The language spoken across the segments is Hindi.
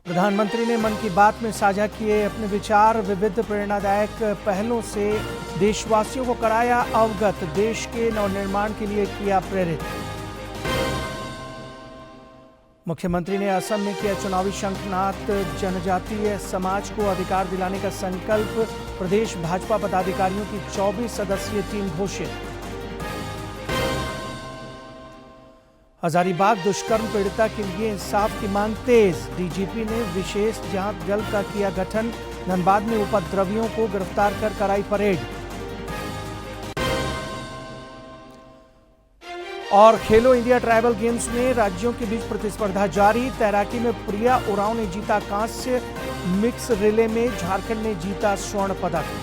प्रधानमंत्री ने मन की बात में साझा किए अपने विचार। विविध प्रेरणादायक पहलों से देशवासियों को कराया अवगत। देश के नवनिर्माण के लिए किया प्रेरित। मुख्यमंत्री ने असम में किया चुनावी शंखनाद। जनजातीय समाज को अधिकार दिलाने का संकल्प। प्रदेश भाजपा पदाधिकारियों की 24 सदस्यीय टीम घोषित। हजारीबाग दुष्कर्म पीड़िता के लिए इंसाफ की मांग तेज। डीजीपी ने विशेष जांच दल का किया गठन। धनबाद में उपद्रवियों को गिरफ्तार कर कराई परेड। और खेलो इंडिया ट्राइबल गेम्स में राज्यों के बीच प्रतिस्पर्धा जारी। तैराकी में प्रिया उरांव ने जीता कांस्य। मिक्स रिले में झारखंड ने जीता स्वर्ण पदक।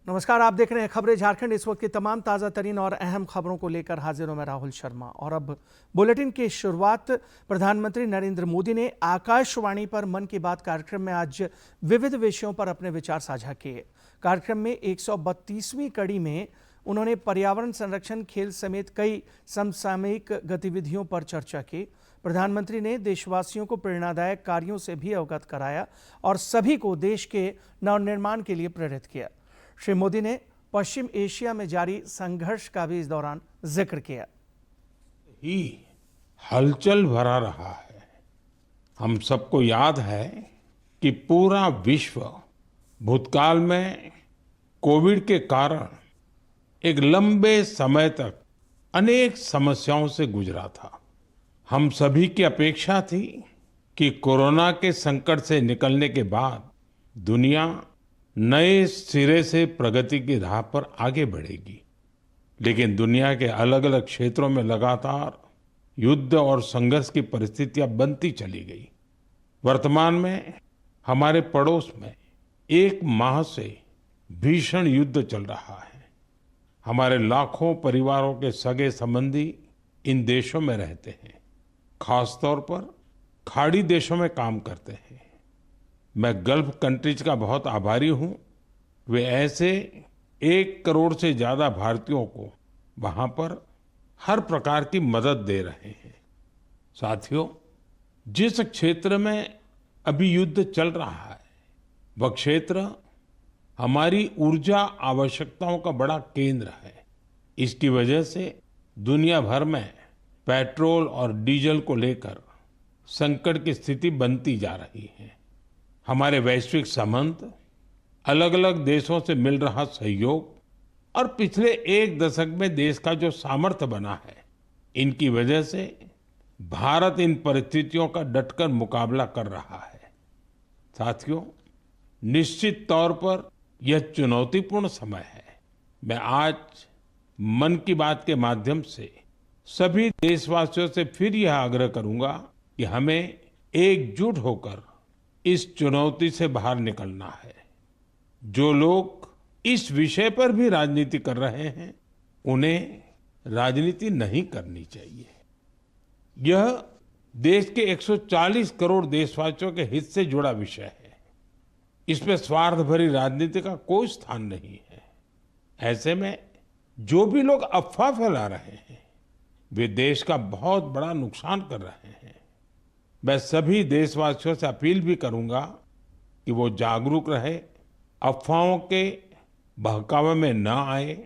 नमस्कार, आप देख रहे हैं खबरें झारखंड। इस वक्त की तमाम ताज़ा तरीन और अहम खबरों को लेकर हाजिर हूं मैं राहुल शर्मा। और अब बुलेटिन की शुरुआत। प्रधानमंत्री नरेंद्र मोदी ने आकाशवाणी पर मन की बात कार्यक्रम में आज विविध विषयों पर अपने विचार साझा किए। कार्यक्रम में 132वीं कड़ी में उन्होंने पर्यावरण संरक्षण, खेल समेत कई समसामयिक गतिविधियों पर चर्चा की। प्रधानमंत्री ने देशवासियों को प्रेरणादायक कार्यों से भी अवगत कराया और सभी को देश के नवनिर्माण के लिए प्रेरित किया। श्री मोदी ने पश्चिम एशिया में जारी संघर्ष का भी इस दौरान जिक्र किया। ही हलचल भरा रहा है। हम सबको याद है कि पूरा विश्व भूतकाल में कोविड के कारण एक लंबे समय तक अनेक समस्याओं से गुजरा था। हम सभी की अपेक्षा थी कि कोरोना के संकट से निकलने के बाद दुनिया नए सिरे से प्रगति की राह पर आगे बढ़ेगी। लेकिन दुनिया के अलग अलग क्षेत्रों में लगातार युद्ध और संघर्ष की परिस्थितियां बनती चली गई। वर्तमान में हमारे पड़ोस में 1 माह से भीषण युद्ध चल रहा है। हमारे लाखों परिवारों के सगे संबंधी इन देशों में रहते हैं, खासतौर पर खाड़ी देशों में काम करते हैं। मैं गल्फ कंट्रीज का बहुत आभारी हूं। वे ऐसे 1 करोड़ से ज्यादा भारतीयों को वहां पर हर प्रकार की मदद दे रहे हैं। साथियों, जिस क्षेत्र में अभी युद्ध चल रहा है वह क्षेत्र हमारी ऊर्जा आवश्यकताओं का बड़ा केंद्र है। इसकी वजह से दुनिया भर में पेट्रोल और डीजल को लेकर संकट की स्थिति बनती जा रही है। हमारे वैश्विक संबंध, अलग अलग देशों से मिल रहा सहयोग और पिछले 1 दशक में देश का जो सामर्थ्य बना है, इनकी वजह से भारत इन परिस्थितियों का डटकर मुकाबला कर रहा है। साथियों, निश्चित तौर पर यह चुनौतीपूर्ण समय है। मैं आज मन की बात के माध्यम से सभी देशवासियों से फिर यह आग्रह करूंगा कि हमें एकजुट होकर इस चुनौती से बाहर निकलना है। जो लोग इस विषय पर भी राजनीति कर रहे हैं, उन्हें राजनीति नहीं करनी चाहिए। यह देश के 140 करोड़ देशवासियों के हित से जुड़ा विषय है। इसमें स्वार्थ भरी राजनीति का कोई स्थान नहीं है। ऐसे में जो भी लोग अफवाह फैला रहे हैं, वे देश का बहुत बड़ा नुकसान कर रहे हैं। मैं सभी देशवासियों से अपील भी करूंगा कि वो जागरूक रहे, अफवाहों के बहकावे में न आए।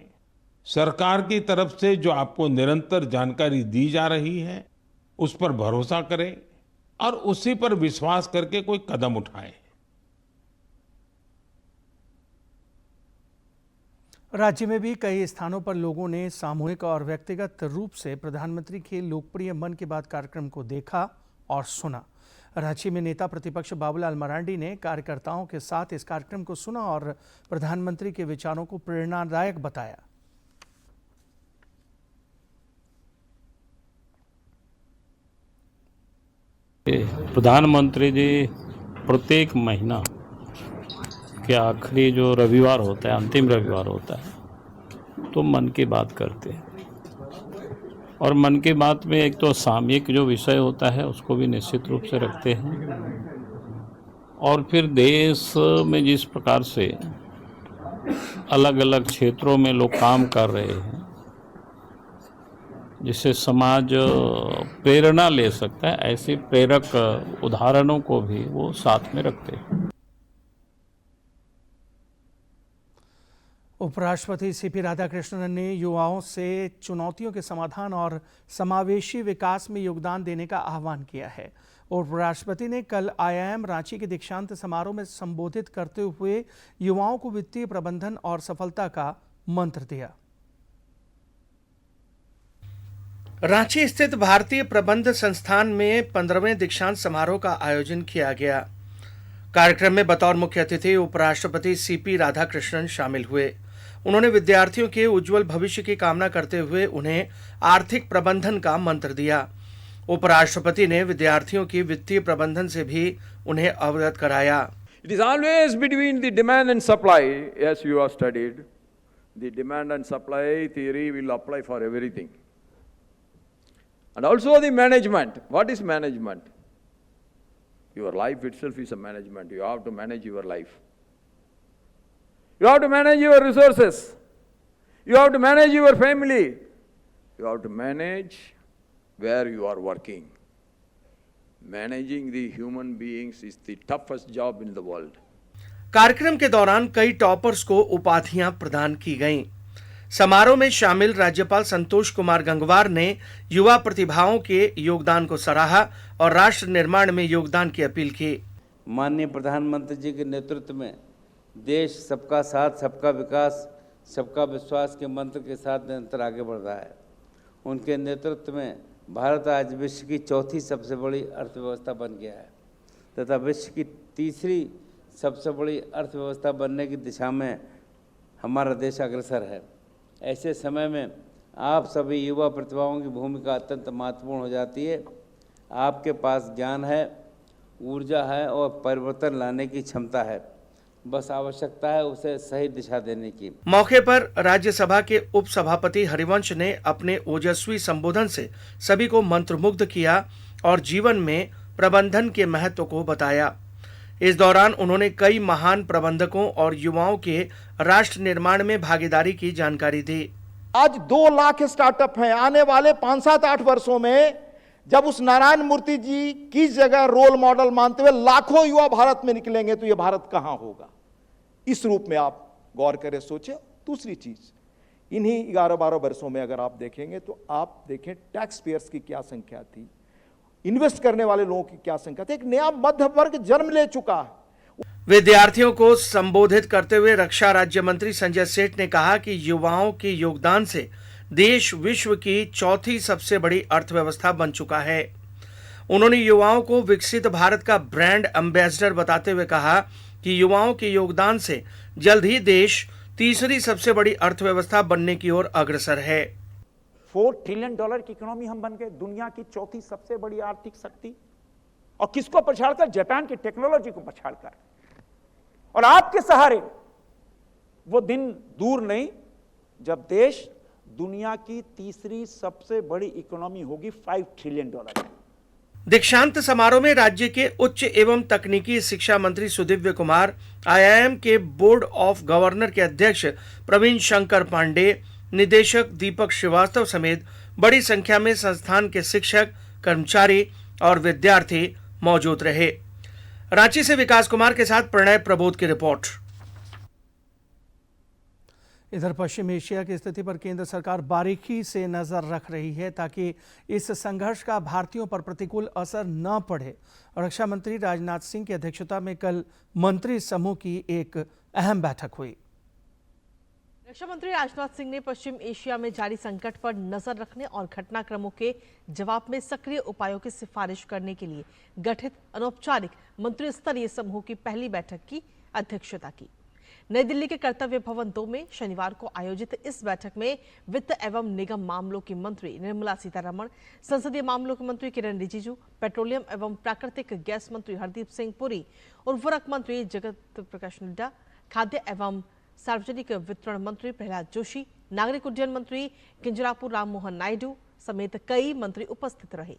सरकार की तरफ से जो आपको निरंतर जानकारी दी जा रही है, उस पर भरोसा करें और उसी पर विश्वास करके कोई कदम उठाएं। राज्य में भी कई स्थानों पर लोगों ने सामूहिक और व्यक्तिगत रूप से प्रधानमंत्री के लोकप्रिय मन की बात कार्यक्रम को देखा और सुना। रांची में नेता प्रतिपक्ष बाबूलाल मरांडी ने कार्यकर्ताओं के साथ इस कार्यक्रम को सुना और प्रधानमंत्री के विचारों को प्रेरणादायक बताया। प्रधानमंत्री जी प्रत्येक महीना के आखिरी जो रविवार होता है, अंतिम रविवार होता है, तो मन की बात करते हैं। और मन की बात में एक तो सामयिक जो विषय होता है उसको भी निश्चित रूप से रखते हैं, और फिर देश में जिस प्रकार से अलग अलग क्षेत्रों में लोग काम कर रहे हैं, जिससे समाज प्रेरणा ले सकता है, ऐसे प्रेरक उदाहरणों को भी वो साथ में रखते हैं। उपराष्ट्रपति सीपी राधाकृष्णन ने युवाओं से चुनौतियों के समाधान और समावेशी विकास में योगदान देने का आह्वान किया है। उपराष्ट्रपति ने कल आईआईएम रांची के दीक्षांत समारोह में संबोधित करते हुए युवाओं को वित्तीय प्रबंधन और सफलता का मंत्र दिया। रांची स्थित भारतीय प्रबंध संस्थान में 15वें दीक्षांत समारोह का आयोजन किया गया। कार्यक्रम में बतौर मुख्य अतिथि उपराष्ट्रपति सीपी राधाकृष्णन शामिल हुए। उन्होंने विद्यार्थियों के उज्जवल भविष्य की कामना करते हुए उन्हें आर्थिक प्रबंधन का मंत्र दिया। उपराष्ट्रपति ने विद्यार्थियों की वित्तीय प्रबंधन से भी उन्हें अवगत कराया। It is always between the demand and supply, as you have studied. The demand and supply theory will apply for everything. And also the management. What is management? Your life itself is a management. You have to manage your life. You have to manage your resources. You have to manage your family. You have to manage where you are working. Managing the human beings is the toughest job in the world. कार्यक्रम के दौरान कई टॉपर्स को उपाधियां प्रदान की गईं। समारोह में शामिल राज्यपाल संतोष कुमार गंगवार ने युवा प्रतिभाओं के योगदान को सराहा और राष्ट्र निर्माण में योगदान की अपील की। माननीय प्रधानमंत्री जी के नेतृत्व में देश सबका साथ, सबका विकास, सबका विश्वास के मंत्र के साथ निरंतर आगे बढ़ रहा है। उनके नेतृत्व में भारत आज विश्व की चौथी सबसे बड़ी अर्थव्यवस्था बन गया है तथा विश्व की तीसरी सबसे बड़ी अर्थव्यवस्था बनने की दिशा में हमारा देश अग्रसर है। ऐसे समय में आप सभी युवा प्रतिभाओं की भूमिका अत्यंत महत्वपूर्ण हो जाती है। आपके पास ज्ञान है, ऊर्जा है और परिवर्तन लाने की क्षमता है, बस आवश्यकता है उसे सही दिशा देने की। मौके पर राज्यसभा के उपसभापति हरिवंश ने अपने ओजस्वी संबोधन से सभी को मंत्रमुग्ध किया और जीवन में प्रबंधन के महत्व को बताया। इस दौरान उन्होंने कई महान प्रबंधकों और युवाओं के राष्ट्र निर्माण में भागीदारी की जानकारी दी। आज 2 लाख स्टार्टअप हैं। आने वाले 5, 7, 8 वर्षों में जब उस नारायण मूर्ति जी की जगह रोल मॉडल मानते हुए लाखों युवा भारत में निकलेंगे तो यह भारत कहां होगा। इस रूप में आप गौर करें, सोचें। दूसरी चीज, इन्हीं 11-12 वर्षों में अगर आप देखेंगे तो आप देखें टैक्स पेयर्स की क्या संख्या थी, इन्वेस्ट करने वाले लोगों की क्या संख्या थी। एक नया मध्य वर्ग जन्म ले चुका है। विद्यार्थियों को संबोधित करते हुए रक्षा राज्य मंत्री संजय सेठ ने कहा कि युवाओं के योगदान से देश विश्व की चौथी सबसे बड़ी अर्थव्यवस्था बन चुका है। उन्होंने युवाओं को विकसित भारत का ब्रांड एम्बेसडर बताते हुए कहा कि युवाओं के योगदान से जल्द ही देश तीसरी सबसे बड़ी अर्थव्यवस्था बनने की ओर अग्रसर है। $4 ट्रिलियन की इकोनॉमी हम बन गए, दुनिया की चौथी सबसे बड़ी आर्थिक शक्ति। और किसको पछाड़कर? जापान की टेक्नोलॉजी को पछाड़कर। और आपके सहारे वो दिन दूर नहीं जब देश दुनिया की तीसरी सबसे बड़ी इकोनॉमी होगी, $5 ट्रिलियन। दीक्षांत समारोह में राज्य के उच्च एवं तकनीकी शिक्षा मंत्री सुदिव्य कुमार, आईआईएम के बोर्ड ऑफ गवर्नर के अध्यक्ष प्रवीण शंकर पांडे, निदेशक दीपक श्रीवास्तव समेत बड़ी संख्या में संस्थान के शिक्षक, कर्मचारी और विद्यार्थी मौजूद रहे। रांची से विकास कुमार के साथ प्रणय प्रबोध की रिपोर्ट। इधर पश्चिम एशिया की स्थिति पर केंद्र सरकार बारीकी से नजर रख रही है ताकि इस संघर्ष का भारतीयों पर प्रतिकूल असर न पड़े। रक्षा मंत्री राजनाथ सिंह की अध्यक्षता में कल मंत्री समूह की एक अहम बैठक हुई। रक्षा मंत्री राजनाथ सिंह ने पश्चिम एशिया में जारी संकट पर नजर रखने और घटनाक्रमों के जवाब में सक्रिय उपायों की सिफारिश करने के लिए गठित अनौपचारिक मंत्री स्तरीय समूह की पहली बैठक की अध्यक्षता की। नई दिल्ली के कर्तव्य भवन 2 में शनिवार को आयोजित इस बैठक में वित्त एवं निगम मामलों की मंत्री निर्मला सीतारमण, संसदीय मामलों के मंत्री किरण रिजिजू, पेट्रोलियम एवं प्राकृतिक गैस मंत्री हरदीप सिंह पुरी, उर्वरक मंत्री जगत प्रकाश नड्डा, खाद्य एवं सार्वजनिक वितरण मंत्री प्रहलाद जोशी, नागरिक उड्डयन मंत्री किंजरापु राममोहन नायडू समेत कई मंत्री उपस्थित रहे।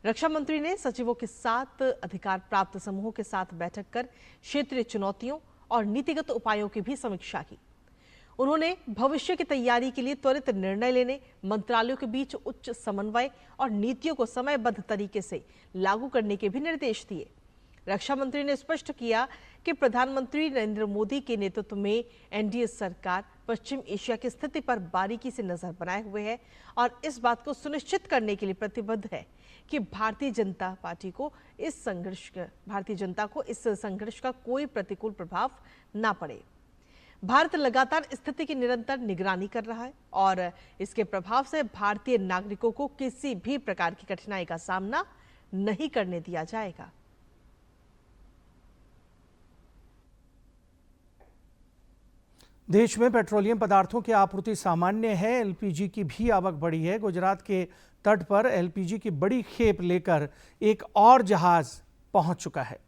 रक्षा मंत्री ने सचिवों के साथ अधिकार प्राप्त समूहों के साथ बैठक कर क्षेत्रीय चुनौतियों और नीतिगत उपायों की भी समीक्षा की। उन्होंने भविष्य की तैयारी के लिए त्वरित निर्णय लेने, मंत्रालयों के बीच उच्च समन्वय और नीतियों को समयबद्ध तरीके से लागू करने के भी निर्देश दिए। रक्षा मंत्री ने स्पष्ट किया कि प्रधानमंत्री नरेंद्र मोदी के नेतृत्व में एनडीए सरकार पश्चिम एशिया की स्थिति पर बारीकी से नजर बनाए हुए है और इस बात को सुनिश्चित करने के लिए प्रतिबद्ध है कि भारतीय जनता को इस संघर्ष का कोई प्रतिकूल प्रभाव ना पड़े। भारत लगातार स्थिति की निरंतर निगरानी कर रहा है और इसके प्रभाव से भारतीय नागरिकों को किसी भी प्रकार की कठिनाई का सामना नहीं करने दिया जाएगा। देश में पेट्रोलियम पदार्थों की आपूर्ति सामान्य है। एलपीजी की भी आवक बढ़ी है। गुजरात के तट पर एलपीजी की बड़ी खेप लेकर एक और जहाज पहुंच चुका है।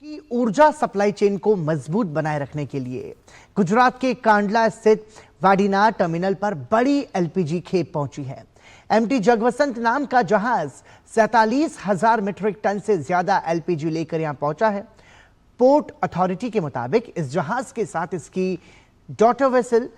की ऊर्जा सप्लाई चेन को मजबूत बनाए रखने के लिए गुजरात के कांडला स्थित वाडीनार टर्मिनल पर बड़ी एलपीजी खेप पहुंची है। एमटी जगवसंत नाम का जहाज 47,000 मीट्रिक टन से ज्यादा एलपीजी लेकर यहां पहुंचा है। पोर्ट अथॉरिटी के मुताबिक इस जहाज के साथ इसकी डॉटर वेसल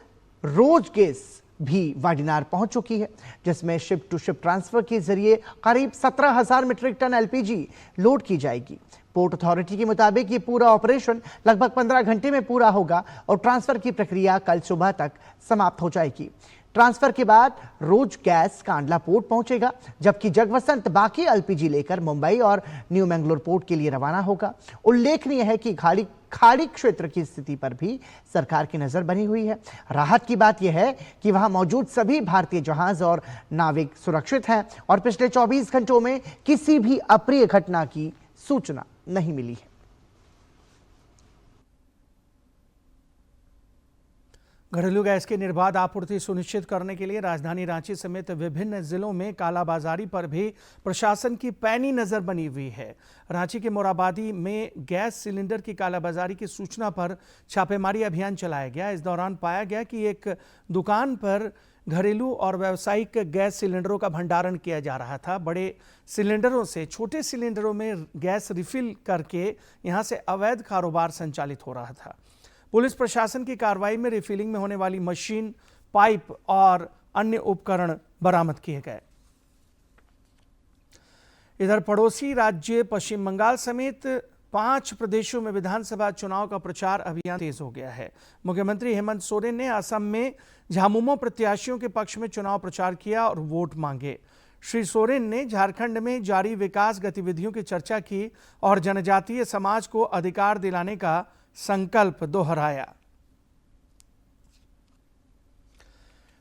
रोज गैस भी वाडीनार पहुंच चुकी है, जिसमें शिप टू शिप ट्रांसफर के जरिए करीब 17,000 मीट्रिक टन एलपीजी लोड की जाएगी। पोर्ट अथॉरिटी के मुताबिक ये पूरा ऑपरेशन लगभग 15 घंटे में पूरा होगा और ट्रांसफर की प्रक्रिया कल सुबह तक समाप्त हो जाएगी। ट्रांसफर के बाद रोज गैस कांडला पोर्ट पहुंचेगा, जबकि जगवसंत बाकी एलपीजी लेकर मुंबई और न्यू मैंगलोर पोर्ट के लिए रवाना होगा। उल्लेखनीय है कि खाड़ी क्षेत्र की स्थिति पर भी सरकार की नजर बनी हुई है। राहत की बात यह है कि वहां मौजूद सभी भारतीय जहाज और नाविक सुरक्षित हैं और पिछले 24 घंटों में किसी भी अप्रिय घटना की सूचना नहीं मिली है। घरेलू गैस की निर्बाध आपूर्ति सुनिश्चित करने के लिए राजधानी रांची समेत विभिन्न जिलों में कालाबाजारी पर भी प्रशासन की पैनी नजर बनी हुई है। रांची के मोराबादी में गैस सिलेंडर की कालाबाजारी की सूचना पर छापेमारी अभियान चलाया गया। इस दौरान पाया गया कि एक दुकान पर घरेलू और व्यावसायिक गैस सिलेंडरों का भंडारण किया जा रहा था। बड़े सिलेंडरों से छोटे सिलेंडरों में गैस रिफिल करके यहां से अवैध कारोबार संचालित हो रहा था। पुलिस प्रशासन की कार्रवाई में रिफिलिंग में होने वाली मशीन, पाइप और अन्य उपकरण बरामद किए गए। इधर पड़ोसी राज्य पश्चिम बंगाल समेत 5 प्रदेशों में विधानसभा चुनाव का प्रचार अभियान तेज हो गया है। मुख्यमंत्री हेमंत सोरेन ने असम में झामुमो प्रत्याशियों के पक्ष में चुनाव प्रचार किया और वोट मांगे। श्री सोरेन ने झारखंड में जारी विकास गतिविधियों की चर्चा की और जनजातीय समाज को अधिकार दिलाने का संकल्प दोहराया।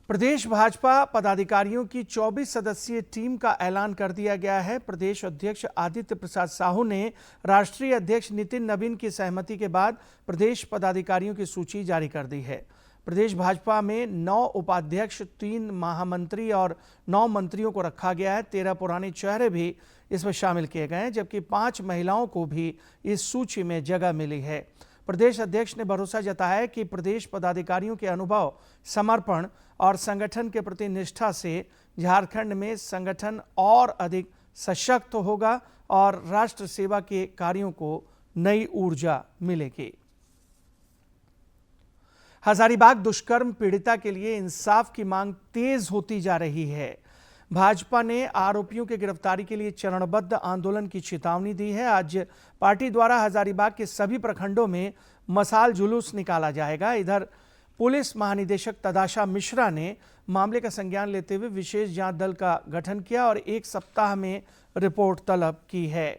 प्रदेश भाजपा पदाधिकारियों की 24 सदस्यीय टीम का ऐलान कर दिया गया है। प्रदेश अध्यक्ष आदित्य प्रसाद साहू ने राष्ट्रीय अध्यक्ष नितिन नवीन की सहमति के बाद प्रदेश पदाधिकारियों की सूची जारी कर दी है। प्रदेश भाजपा में 9 उपाध्यक्ष, 3 महामंत्री और 9 मंत्रियों को रखा गया है। 13 पुराने चेहरे भी इसमें शामिल किए गए हैं, जबकि 5 महिलाओं को भी इस सूची में जगह मिली है। प्रदेश अध्यक्ष ने भरोसा जताया कि प्रदेश पदाधिकारियों के अनुभव, समर्पण और संगठन के प्रति निष्ठा से झारखंड में संगठन और अधिक सशक्त होगा और राष्ट्र सेवा के कार्यों को नई ऊर्जा मिलेगी। हजारीबाग दुष्कर्म पीड़िता के लिए इंसाफ की मांग तेज होती जा रही है। भाजपा ने आरोपियों की गिरफ्तारी के लिए चरणबद्ध आंदोलन की चेतावनी दी है। आज पार्टी द्वारा हजारीबाग के सभी प्रखंडों में मशाल जुलूस निकाला जाएगा। इधर पुलिस महानिदेशक तदाशा मिश्रा ने मामले का संज्ञान लेते हुए विशेष जांच दल का गठन किया और 1 सप्ताह में रिपोर्ट तलब की है।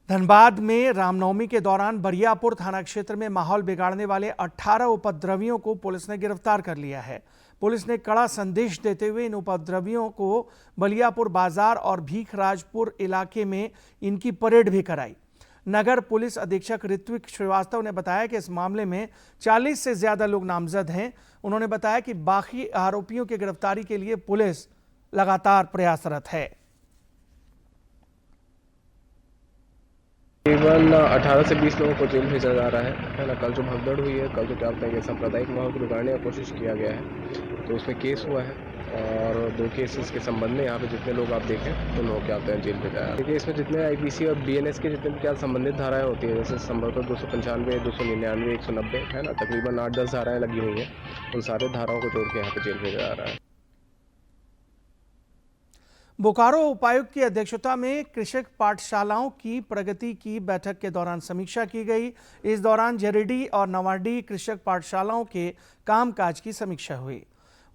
धनबाद में रामनवमी के दौरान बरियापुर थाना क्षेत्र में माहौल बिगाड़ने वाले 18 उपद्रवियों को पुलिस ने गिरफ्तार कर लिया है। पुलिस ने कड़ा संदेश देते हुए इन उपद्रवियों को बलियापुर बाजार और भीखराजपुर इलाके में इनकी परेड भी कराई। नगर पुलिस अधीक्षक ऋत्विक श्रीवास्तव ने बताया कि इस मामले में 40 से ज्यादा लोग नामजद हैं। उन्होंने बताया कि बाकी आरोपियों की गिरफ्तारी के लिए पुलिस लगातार प्रयासरत है। तकरीबन 18 से 20 लोगों को जेल भेजा जा रहा है ना। कल जो भगदड़ हुई है, कल जो क्या बताएंगे सांप्रदायिक माहौल को बिगाड़ने का कोशिश किया गया है, तो उसमें केस हुआ है और 2 केसेस के संबंध में यहाँ पे जितने लोग आप देखें उन लोगों के आते हैं जेल भेजा। देखिए इसमें जितने आईपीसी और बीएनएस के जितने भी क्या संबंधित धाराएं होती है, जैसे संभवतः 295, 299, 190 है ना, तकरीबन 8-10 धाराएं लगी हुई हैं। उन सारे धाराओं को जोड़ के यहाँ पे जेल भेजा जा रहा है। बोकारो उपायुक्त की अध्यक्षता में कृषक पाठशालाओं की प्रगति की बैठक के दौरान समीक्षा की गई। इस दौरान जरीडीह और नवाडीह कृषक पाठशालाओं के कामकाज की समीक्षा हुई।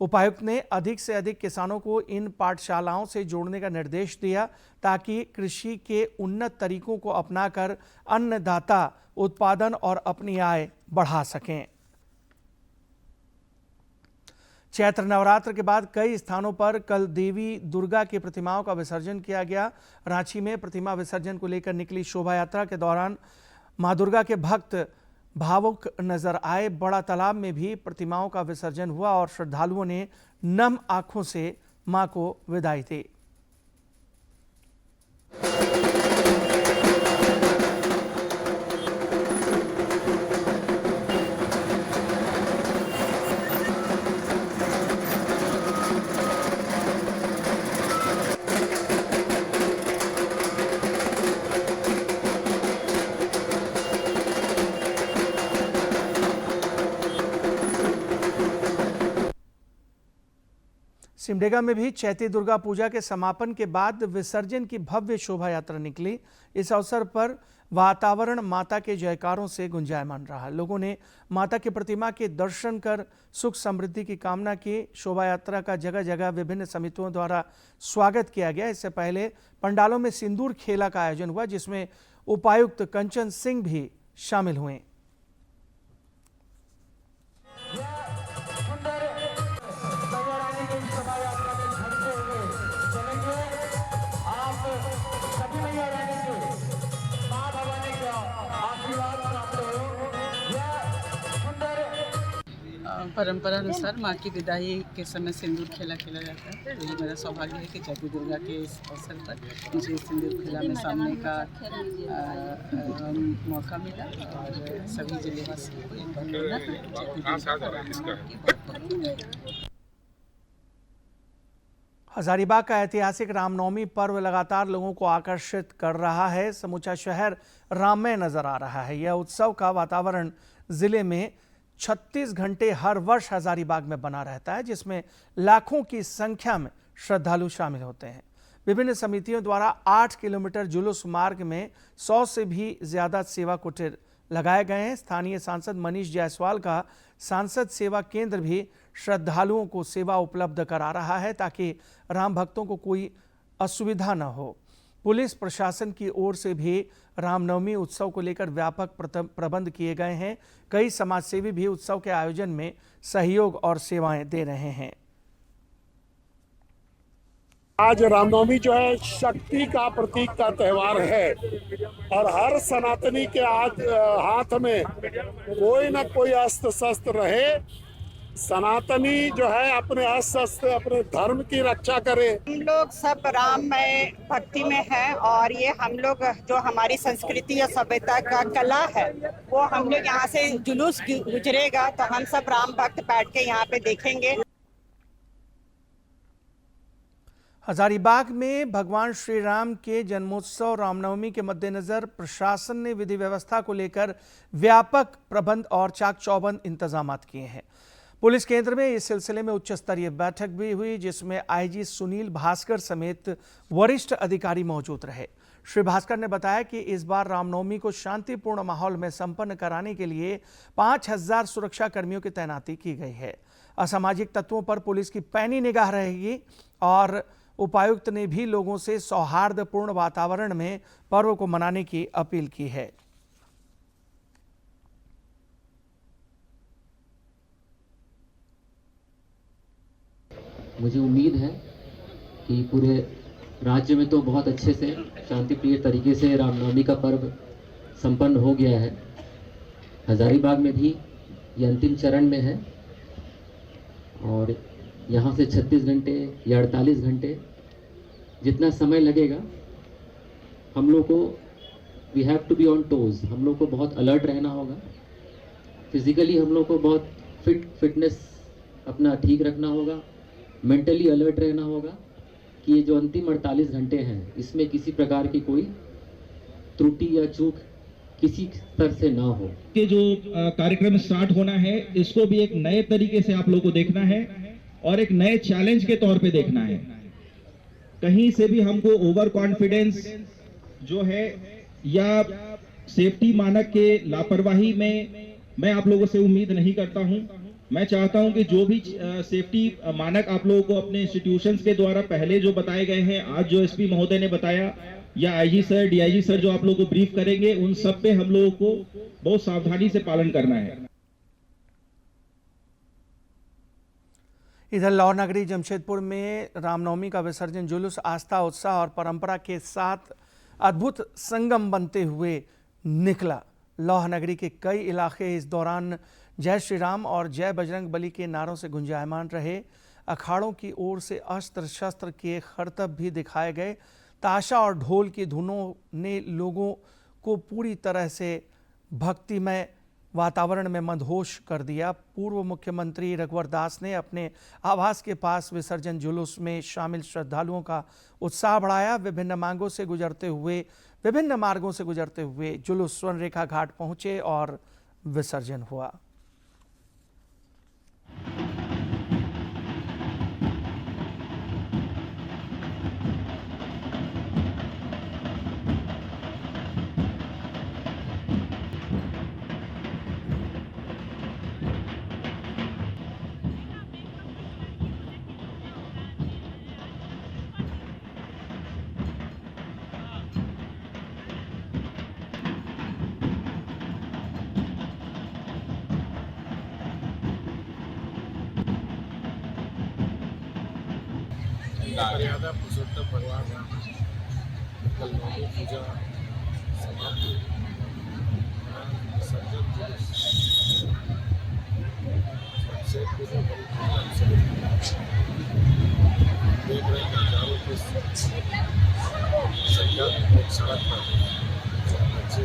उपायुक्त ने अधिक से अधिक किसानों को इन पाठशालाओं से जोड़ने का निर्देश दिया ताकि कृषि के उन्नत तरीकों को अपनाकर अन्नदाता उत्पादन और अपनी आय बढ़ा सकें। चैत्र नवरात्र के बाद कई स्थानों पर कल देवी दुर्गा की प्रतिमाओं का विसर्जन किया गया। रांची में प्रतिमा विसर्जन को लेकर निकली शोभा यात्रा के दौरान मां दुर्गा के भक्त भावुक नजर आए। बड़ा तालाब में भी प्रतिमाओं का विसर्जन हुआ और श्रद्धालुओं ने नम आंखों से मां को विदाई दी। सिमडेगा में भी चैती दुर्गा पूजा के समापन के बाद विसर्जन की भव्य शोभा यात्रा निकली। इस अवसर पर वातावरण माता के जयकारों से गुंजायमान रहा। लोगों ने माता की प्रतिमा के दर्शन कर सुख समृद्धि की कामना की। शोभा यात्रा का जगह जगह विभिन्न समितियों द्वारा स्वागत किया गया। इससे पहले पंडालों में सिंदूर खेला का आयोजन हुआ, जिसमें उपायुक्त कंचन सिंह भी शामिल हुए। परंपरा अनुसार माँ की विदाई के समय सिंदूर खेला खेला जाता है। तो ये मेरा सौभाग्य है कि चैती दुर्गा के इस अवसर पर मुझे सिंदूर खेला में सामने का मौका मिला और सभी जिलेवासियों को एक बार हजारीबाग का ऐतिहासिक रामनवमी पर्व लगातार लोगों को आकर्षित कर रहा है। समूचा शहर राममय नजर आ रहा है। यह उत्सव का वातावरण जिले में 36 घंटे हर वर्ष हजारीबाग में बना रहता है, जिसमें लाखों की संख्या में श्रद्धालु शामिल होते हैं। विभिन्न समितियों द्वारा 8 किलोमीटर जुलूस मार्ग में 100 से भी ज्यादा सेवा कुटीर लगाए गए हैं। स्थानीय सांसद मनीष जायसवाल का सांसद सेवा केंद्र भी श्रद्धालुओं को सेवा उपलब्ध करा रहा है ताकि राम भक्तों को कोई असुविधा न हो। पुलिस प्रशासन की ओर से भी रामनवमी उत्सव को लेकर व्यापक प्रबंध किए गए हैं। कई समाजसेवी भी उत्सव के आयोजन में सहयोग और सेवाएं दे रहे हैं। आज रामनवमी जो है शक्ति का प्रतीक का त्योहार है और हर सनातनी के आज हाथ में कोई न कोई अस्त्र शस्त्र रहे। सनातनी जो है अपने अस्त्र शस्त्र अपने धर्म की रक्षा करे। हम लोग सब राममय भक्ति में हैं और ये हम लोग जो हमारी संस्कृति और सभ्यता का कला है वो हम लोग यहाँ से जुलूस गुजरेगा तो हम सब राम भक्त बैठ के यहाँ पे देखेंगे। हजारीबाग में भगवान श्री राम के जन्मोत्सव रामनवमी के मद्देनजर प्रशासन ने विधि व्यवस्था को लेकर व्यापक प्रबंध और चाक चौबंद इंतजाम किए हैं। पुलिस केंद्र में इस सिलसिले में उच्च स्तरीय बैठक भी हुई, जिसमें आईजी सुनील भास्कर समेत वरिष्ठ अधिकारी मौजूद रहे। श्री भास्कर ने बताया कि इस बार रामनवमी को शांतिपूर्ण माहौल में संपन्न कराने के लिए 5000 सुरक्षा कर्मियों की तैनाती की गई है। असामाजिक तत्वों पर पुलिस की पैनी निगाह रहेगी और उपायुक्त ने भी लोगों से सौहार्दपूर्ण वातावरण में पर्व को मनाने की अपील की है। मुझे उम्मीद है कि पूरे राज्य में तो बहुत अच्छे से शांतिप्रिय तरीके से रामनवमी का पर्व संपन्न हो गया है। हजारीबाग में भी ये अंतिम चरण में है और यहाँ से 36 घंटे या 48 घंटे जितना समय लगेगा, हम लोग को we have to be on toes. हम लोग को बहुत अलर्ट रहना होगा। फिजिकली हम लोग को बहुत फिटनेस अपना ठीक रखना होगा। मेंटली अलर्ट रहना होगा कि ये जो अंतिम 48 घंटे हैं इसमें किसी प्रकार की कोई त्रुटि या चूक किसी स्तर से ना हो। ये जो कार्यक्रम स्टार्ट होना है इसको भी एक नए तरीके से आप लोगों को देखना है और एक नए चैलेंज के तौर पे देखना है। कहीं से भी हमको ओवर कॉन्फिडेंस जो है या सेफ्टी मानक के लापरवाही में मैं आप लोगों से उम्मीद नहीं करता हूं। मैं चाहता हूं कि जो भी सेफ्टी मानक आप लोगों को अपने इंस्टीट्यूशंस के द्वारा पहले जो बताए गए हैं, आज जो एसपी महोदय ने बताया या आईजी सर, डीआईजी सर जो आप लोगों को ब्रीफ करेंगे, उन सब पे हम लोगों को बहुत सावधानी से पालन करना है। इधर लाहौर नगरी जमशेदपुर में रामनवमी का विसर्जन जुलूस आस्था, उत्साह और परंपरा के साथ अद्भुत संगम बनते हुए निकला। लाहौर नगरी के कई इलाके इस दौरान जय श्री राम और जय बजरंग बली के नारों से गुंजायमान रहे। अखाड़ों की ओर से अस्त्र शस्त्र के खरतब भी दिखाए गए। ताशा और ढोल की धुनों ने लोगों को पूरी तरह से भक्तिमय वातावरण में मदहोश कर दिया। पूर्व मुख्यमंत्री रघुवर दास ने अपने आवास के पास विसर्जन जुलूस में शामिल श्रद्धालुओं का उत्साह बढ़ाया। विभिन्न मार्गों से गुजरते हुए जुलूस स्वर्णरेखा घाट पहुंचे और विसर्जन हुआ। मर्यादा पुरुषोत्तम भगवान राम कल नवमी पूजा समाप्त हुई। विसर्जन जुलूस सबसे पूर्व बड़ी धूमधाम से देख रहे हैं हजारों की संख्या में सड़क पर बच्चे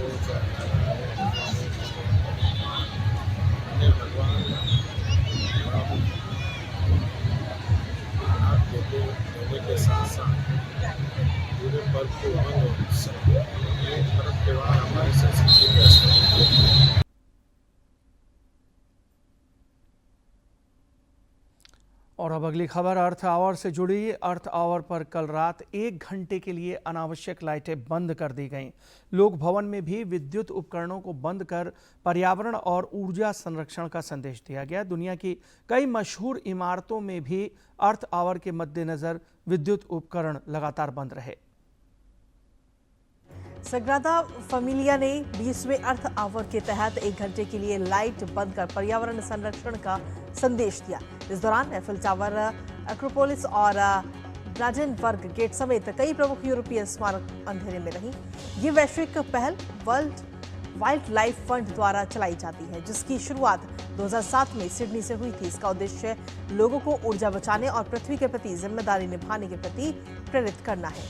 अन्य भगवान देने के साथ साथ पूरे पर्व को उमंग और उत्सव ये पर्व त्योहार हमारी संस्कृति में है। और अब अगली खबर अर्थ आवर से जुड़ी। अर्थ आवर पर कल रात 1 घंटे के लिए अनावश्यक लाइटें बंद कर दी गईं। लोक भवन में भी विद्युत उपकरणों को बंद कर पर्यावरण और ऊर्जा संरक्षण का संदेश दिया गया। दुनिया की कई मशहूर इमारतों में भी अर्थ आवर के मद्देनजर विद्युत उपकरण लगातार बंद रहे। सग्रादा फैमिलिया ने 20वें अर्थ आवर के तहत 1 घंटे के लिए लाइट बंद कर पर्यावरण संरक्षण का संदेश दिया। इस दौरान एफिल टावर, एक्रोपोलिस और ब्रांडेनबर्ग गेट समेत कई प्रमुख यूरोपीय स्मारक अंधेरे में रही। ये वैश्विक पहल वर्ल्ड वाइल्ड लाइफ फंड द्वारा चलाई जाती है, जिसकी शुरुआत 2007 में सिडनी से हुई थी। इसका उद्देश्य लोगों को ऊर्जा बचाने और पृथ्वी के प्रति जिम्मेदारी निभाने के प्रति प्रेरित करना है।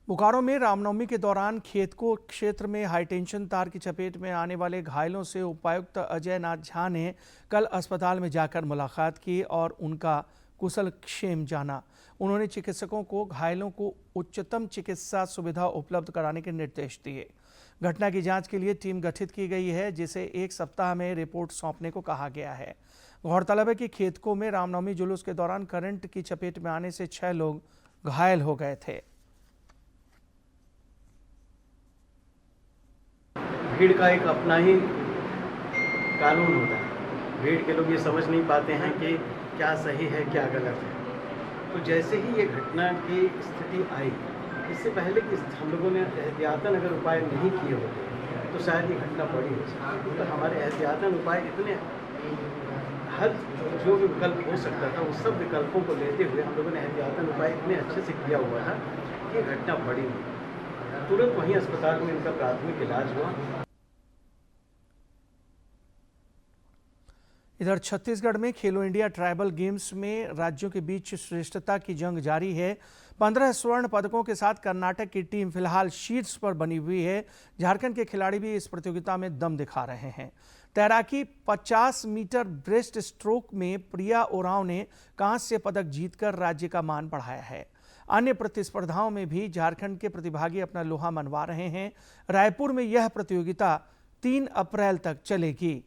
बोकारो में रामनवमी के दौरान खेतको क्षेत्र में हाईटेंशन तार की चपेट में आने वाले घायलों से उपायुक्त अजय नाथ झा ने कल अस्पताल में जाकर मुलाकात की और उनका कुशल क्षेम जाना। उन्होंने चिकित्सकों को घायलों को उच्चतम चिकित्सा सुविधा उपलब्ध कराने के निर्देश दिए। घटना की जांच के लिए टीम गठित की गई है, जिसे 1 सप्ताह में रिपोर्ट सौंपने को कहा गया है। गौरतलब है कि खेतको में रामनवमी जुलूस के दौरान करंट की चपेट में आने से 6 लोग घायल हो गए थे। भीड़ का एक अपना ही कानून होता है। भीड़ के लोग ये समझ नहीं पाते हैं कि क्या सही है क्या गलत है। तो जैसे ही ये घटना की स्थिति आई, इससे पहले कि हम लोगों ने एहतियातन अगर उपाय नहीं किए होते तो शायद ये घटना बड़ी हो सकती। तो हमारे एहतियातन उपाय इतने हर जो भी विकल्प हो सकता था उस सब विकल्पों को लेते हुए हम लोगों ने एहतियातन उपाय इतने अच्छे से किया हुआ था कि ये घटना बड़ी हुई। तुरंत वहीं अस्पताल में इनका प्राथमिक इलाज हुआ। इधर छत्तीसगढ़ में खेलो इंडिया ट्राइबल गेम्स में राज्यों के बीच श्रेष्ठता की जंग जारी है। 15 स्वर्ण पदकों के साथ कर्नाटक की टीम फिलहाल शीर्ष पर बनी हुई है। झारखंड के खिलाड़ी भी इस प्रतियोगिता में दम दिखा रहे हैं। तैराकी 50 मीटर ब्रेस्ट स्ट्रोक में प्रिया ओरांव ने कांस्य पदक जीतकर राज्य का मान बढ़ाया है। अन्य प्रतिस्पर्धाओं में भी झारखंड के प्रतिभागी अपना लोहा मनवा रहे हैं। रायपुर में यह प्रतियोगिता 3 अप्रैल तक चलेगी।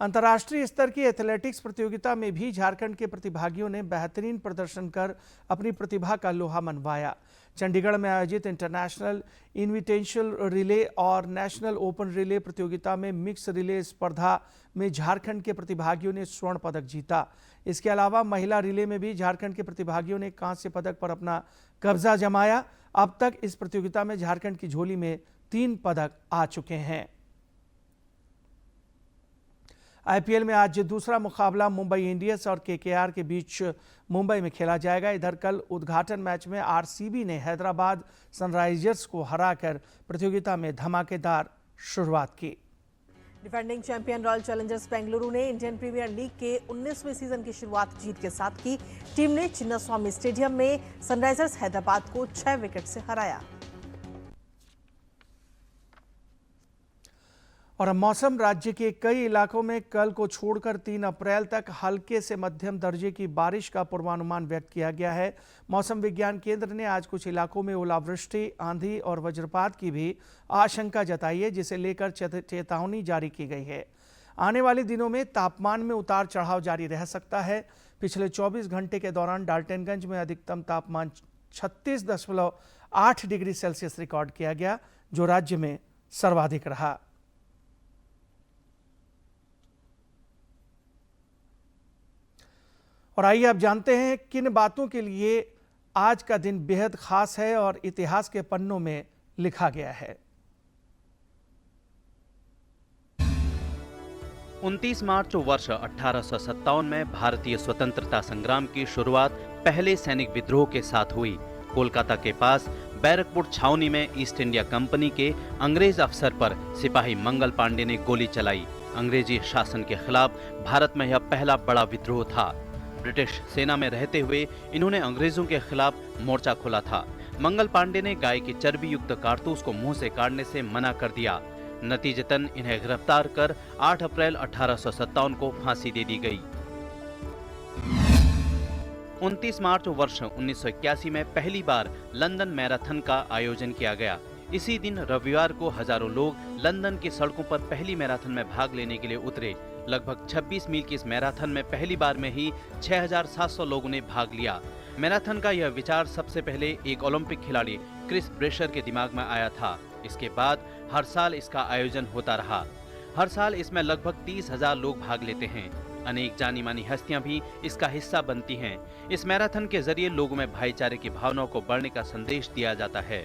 अंतर्राष्ट्रीय स्तर की एथलेटिक्स प्रतियोगिता में भी झारखंड के प्रतिभागियों ने बेहतरीन प्रदर्शन कर अपनी प्रतिभा का लोहा मनवाया। चंडीगढ़ में आयोजित इंटरनेशनल इनविटेशनल रिले और नेशनल ओपन रिले प्रतियोगिता में मिक्स रिले स्पर्धा में झारखंड के प्रतिभागियों ने स्वर्ण पदक जीता। इसके अलावा महिला रिले में भी झारखंड के प्रतिभागियों ने कांस्य पदक पर अपना कब्जा जमाया। अब तक इस प्रतियोगिता में झारखंड की झोली में 3 पदक आ चुके हैं। आईपीएल में आज दूसरा मुकाबला मुंबई इंडियंस और केकेआर के बीच मुंबई में खेला जाएगा। इधर कल उद्घाटन मैच में आरसीबी ने हैदराबाद सनराइजर्स को हराकर प्रतियोगिता में धमाकेदार शुरुआत की। Defending champion royal Challengers Bengaluru ने इंडियन प्रीमियर लीग के 19वें सीजन की शुरुआत जीत के साथ की। टीम ने चिन्नास्वामी स्टेडियम में सनराइजर्स हैदराबाद को 6 विकेट से हराया। और अब मौसम, राज्य के कई इलाकों में कल को छोड़कर 3 अप्रैल तक हल्के से मध्यम दर्जे की बारिश का पूर्वानुमान व्यक्त किया गया है। मौसम विज्ञान केंद्र ने आज कुछ इलाकों में ओलावृष्टि, आंधी और वज्रपात की भी आशंका जताई है, जिसे लेकर चेतावनी जारी की गई है। आने वाले दिनों में तापमान में उतार चढ़ाव जारी रह सकता है। पिछले 24 घंटे के दौरान डाल्टनगंज में अधिकतम तापमान 36.8 डिग्री सेल्सियस रिकॉर्ड किया गया, जो राज्य में सर्वाधिक रहा। और आइए अब जानते हैं किन बातों के लिए आज का दिन बेहद खास है और इतिहास के पन्नों में लिखा गया है। 29 मार्च वर्ष 1857 में भारतीय स्वतंत्रता संग्राम की शुरुआत पहले सैनिक विद्रोह के साथ हुई। कोलकाता के पास बैरकपुर छावनी में ईस्ट इंडिया कंपनी के अंग्रेज अफसर पर सिपाही मंगल पांडे ने गोली चलाई। अंग्रेजी शासन के खिलाफ भारत में यह पहला बड़ा विद्रोह था। ब्रिटिश सेना में रहते हुए इन्होंने अंग्रेजों के खिलाफ मोर्चा खोला था। मंगल पांडे ने गाय की चर्बी युक्त कारतूस को मुंह से काटने से मना कर दिया। नतीजतन इन्हें गिरफ्तार कर 8 अप्रैल 1857 को फांसी दे दी गई। 29 मार्च वर्ष 1981 में पहली बार लंदन मैराथन का आयोजन किया गया। इसी दिन रविवार को हजारों लोग लंदन की सड़कों पर पहली मैराथन में भाग लेने के लिए उतरे। लगभग 26 मील की इस मैराथन में पहली बार में ही 6700 लोगों ने भाग लिया। मैराथन का यह विचार सबसे पहले एक ओलंपिक खिलाड़ी क्रिस ब्रेशर के दिमाग में आया था। इसके बाद हर साल इसका आयोजन होता रहा। हर साल इसमें लगभग 30,000 लोग भाग लेते हैं। अनेक जानी मानी हस्तियां भी इसका हिस्सा बनती हैं। इस मैराथन के जरिए लोगों में भाईचारे की भावना को बढ़ाने का संदेश दिया जाता है।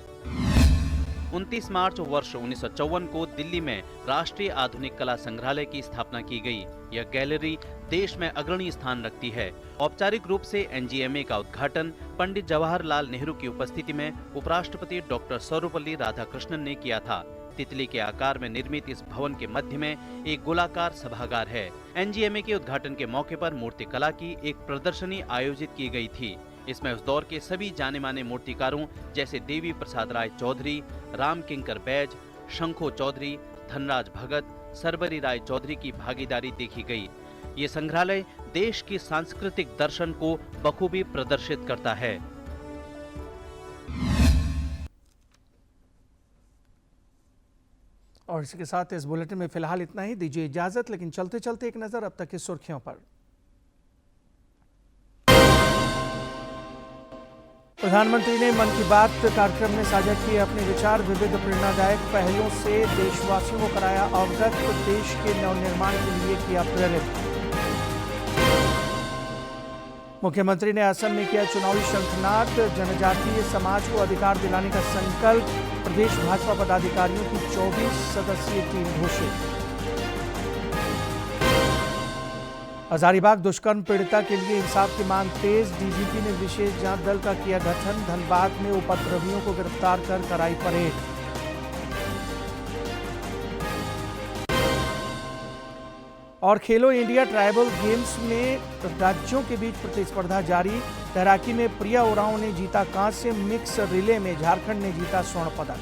29 मार्च वर्ष 1954 को दिल्ली में राष्ट्रीय आधुनिक कला संग्रहालय की स्थापना की गई। यह गैलरी देश में अग्रणी स्थान रखती है। औपचारिक रूप से एनजीएमए का उद्घाटन पंडित जवाहरलाल नेहरू की उपस्थिति में उपराष्ट्रपति डॉक्टर सर्वपल्ली राधाकृष्णन ने किया था। तितली के आकार में निर्मित इस भवन के मध्य में एक गोलाकार सभागार है। एनजीएमए के उद्घाटन के मौके पर मूर्ति कला की एक प्रदर्शनी आयोजित की गई थी। इसमें उस दौर के सभी जाने माने मूर्तिकारों जैसे देवी प्रसाद राय चौधरी, राम किंकर बैज, शंखो चौधरी, धनराज भगत, सरबरी राय चौधरी की भागीदारी देखी गई। ये संग्रहालय देश की सांस्कृतिक दर्शन को बखूबी प्रदर्शित करता है। और इसके साथ इस बुलेटिन में फिलहाल इतना ही। दीजिए इजाजत, लेकिन चलते चलते एक नजर अब तक की सुर्खियों पर। प्रधानमंत्री ने मन की बात कार्यक्रम में साझा किए अपने विचार। विविध प्रेरणादायक पहलों से देशवासियों को कराया अवगत। देश के नवनिर्माण के लिए किया प्रेरित। मुख्यमंत्री ने असम में किया चुनावी शंखनाद। जनजातीय समाज को अधिकार दिलाने का संकल्प। प्रदेश भाजपा पदाधिकारियों की 24 सदस्यीय टीम घोषित। हजारीबाग दुष्कर्म पीड़िता के लिए इंसाफ की मांग तेज। डीजीपी ने विशेष जांच दल का किया गठन। धनबाद में उपद्रवियों को गिरफ्तार कर कराई परेड। और खेलो इंडिया ट्राइबल गेम्स में राज्यों के बीच प्रतिस्पर्धा जारी। तैराकी में प्रिया उरांव ने जीता कांस्य, मिक्स रिले में झारखंड ने जीता स्वर्ण पदक।